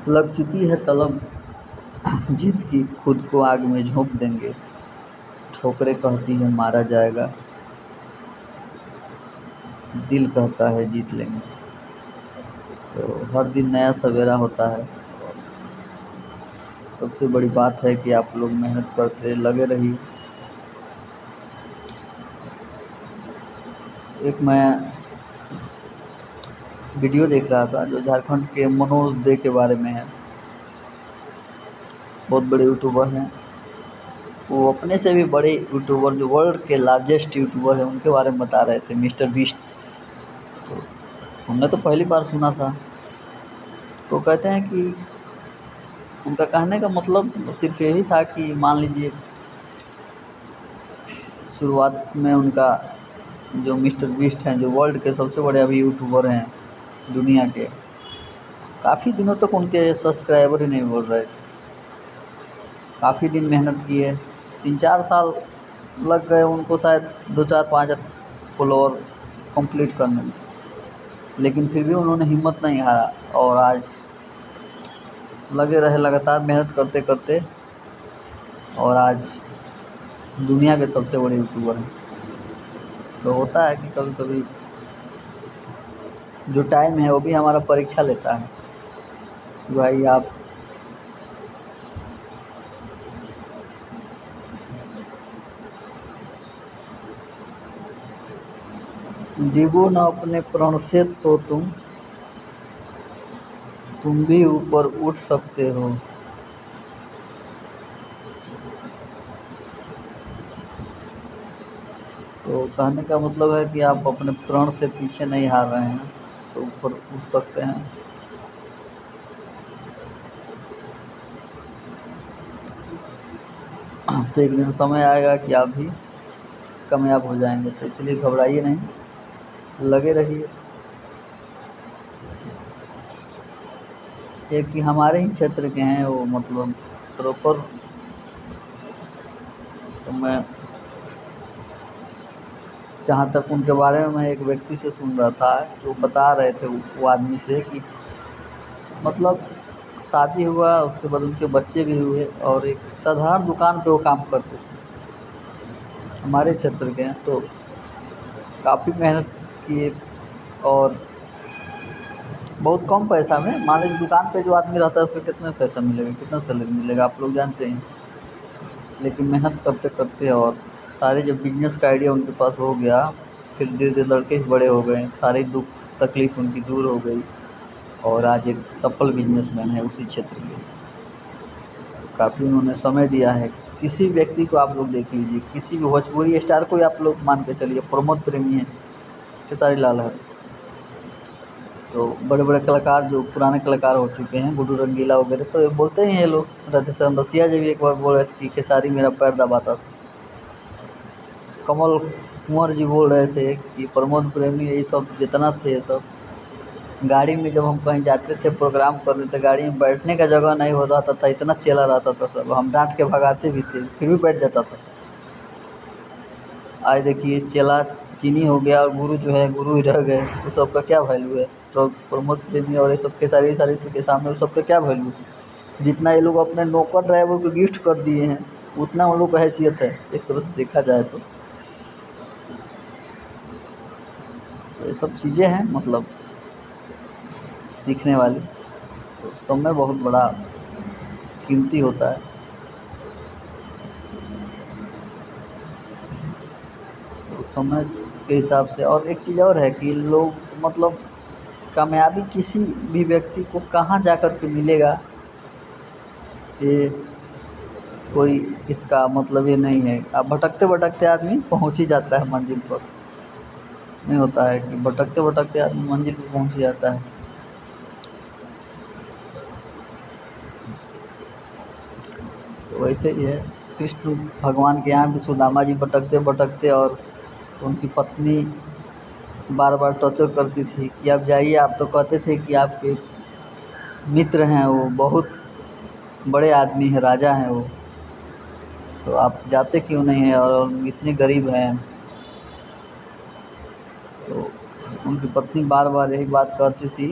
لگ چکی ہے طلب جیت کی، خود کو آگ میں جھونک دیں گے، ٹھوکریں کہتی ہے مارا جائے گا، دل کہتا ہے جیت لیں گے۔ تو ہر دن نیا سویرا ہوتا ہے، سب سے بڑی بات ہے کہ آپ لوگ محنت کرتے لگے رہیے۔ ایک میں ویڈیو دیکھ رہا تھا جو جھارکھنڈ کے منوج دے کے بارے میں ہے، بہت بڑے یوٹیوبر ہیں، وہ اپنے سے بھی بڑے یوٹیوبر جو ورلڈ کے لارجسٹ یوٹیوبر ہیں ان کے بارے میں بتا رہے تھے، مسٹر بیسٹ۔ تو ہم نے تو پہلی بار سنا تھا، تو کہتے ہیں کہ ان کا کہنے کا مطلب صرف یہی تھا کہ مان لیجیے شروعات میں ان کا جو مسٹر بیسٹ ہیں، جو ورلڈ کے سب سے بڑے ابھی یوٹیوبر ہیں دنیا کے، کافی دنوں تک ان کے سبسکرائبر ہی نہیں بول رہے تھے، کافی دن محنت کیے، 3-4 سال لگ گئے ان کو شاید 2-4-5 فالوور کمپلیٹ کرنے میں، لیکن پھر بھی انہوں نے ہمت نہیں ہارا اور آج لگے رہے لگاتار محنت کرتے کرتے، اور آج دنیا کے سب سے بڑے یوٹیوبر ہیں۔ تو ہوتا ہے کہ کبھی کبھی جو ٹائم ہے وہ بھی ہمارا پریکشا لیتا ہے کہ بھائی آپ ڈیگو نہ اپنے پرن سے تو تم بھی اوپر اٹھ سکتے ہو۔ تو کہنے کا مطلب ہے کہ آپ اپنے پرن سے پیچھے نہیں ہار رہے ہیں تو اوپر اٹھ سکتے ہیں۔ تو ایک دن سمے آئے گا کہ آپ بھی کامیاب ہو جائیں گے، تو اس لیے گھبرائیے نہیں، لگے رہیے۔ ایک کہ ہمارے ہی چھیتر کے ہیں وہ، مطلب پراپر، تو میں جہاں تک ان کے بارے میں ایک ویکتی سے سن رہا تھا کہ وہ بتا رہے تھے وہ آدمی سے کہ مطلب شادی ہوا، اس کے بعد ان کے بچے بھی ہوئے، اور ایک سادھارن دکان پہ وہ کام کرتے تھے، ہمارے چھیتر کے ہیں، تو کافی محنت کیے اور بہت کم پیسہ میں، مان لیجیے دکان پہ جو آدمی رہتا ہے اس کو کتنا پیسہ ملے گا، کتنا سیلری ملے گا آپ لوگ جانتے ہیں، لیکن محنت کرتے کرتے اور سارے جب بزنس کا آئیڈیا ان کے پاس ہو گیا، پھر دھیرے دھیرے لڑکے بھی بڑے ہو گئے، ساری دکھ تکلیف ان کی دور ہو گئی، اور آج ایک سفل بزنس مین ہے اسی چھیتر کے۔ کافی انہوں نے سمے دیا ہے، کسی ویکتی کو آپ لوگ دیکھ لیجیے، کسی بھی بھوجپوری اسٹار کو آپ لوگ مان کے چلیے، پرمود پریمی ہیں، کھساری لال ہے، تو بڑے بڑے کلاکار جو پرانے کلاکار ہو چکے ہیں، گڈو رنگیلا وغیرہ، تو یہ بولتے ہی ہیں، یہ لوگ رادھے شیام بسیا جی بھی ایک بار بول رہے تھے کہ کھساری میرا پیر دباتا تھا، کمل کنور جی بول رہے تھے کہ پرمود پریمی یہ سب جتنا تھے، یہ سب گاڑی میں جب ہم کہیں جاتے تھے پروگرام کرنے تو گاڑی میں بیٹھنے کا جگہ نہیں ہو رہا تھا، اتنا چیلا رہتا تھا سب، ہم ڈانٹ کے بھگاتے بھی تھے پھر بھی بیٹھ جاتا تھا سب۔ آج دیکھیے چیلا چینی ہو گیا اور گرو جو ہے گرو ہی رہ گئے، وہ سب کا کیا ویلیو ہے؟ پرمود پریمی اور یہ سب کے ساری کے سامنے وہ سب کا کیا ویلیو ہے؟ جتنا یہ لوگ اپنے نوکر ڈرائیور کو گفٹ کر دیے ہیں اتنا ان لوگ کا حیثیت ہے ایک طرح سے دیکھا جائے تو یہ سب چیزیں ہیں مطلب سیکھنے والی، تو سمے بہت بڑا قیمتی ہوتا ہے، تو سمے کے حساب سے۔ اور ایک چیز اور ہے کہ لوگ مطلب کامیابی کسی بھی ویکتی کو کہاں جا کر کے ملے گا، یہ کوئی اس کا مطلب یہ نہیں ہے، اب بھٹکتے بھٹکتے آدمی پہنچ ہی جاتا ہے منزل پر، نہیں ہوتا ہے کہ بھٹکتے بھٹکتے آدمی منزل پہ پہنچ جاتا ہے۔ تو ویسے ہی ہے، کرشن بھگوان کے یہاں بھی سداما جی بھٹکتے بھٹکتے، اور ان کی پتنی بار بار ٹارچر کرتی تھی کہ آپ جائیے، آپ تو کہتے تھے کہ آپ کے متر ہیں، وہ بہت بڑے آدمی ہیں، راجا ہیں وہ، تو آپ جاتے کیوں نہیں ہیں، اور اتنے غریب ہیں۔ تو ان کی پتنی بار بار یہی بات کہتی تھی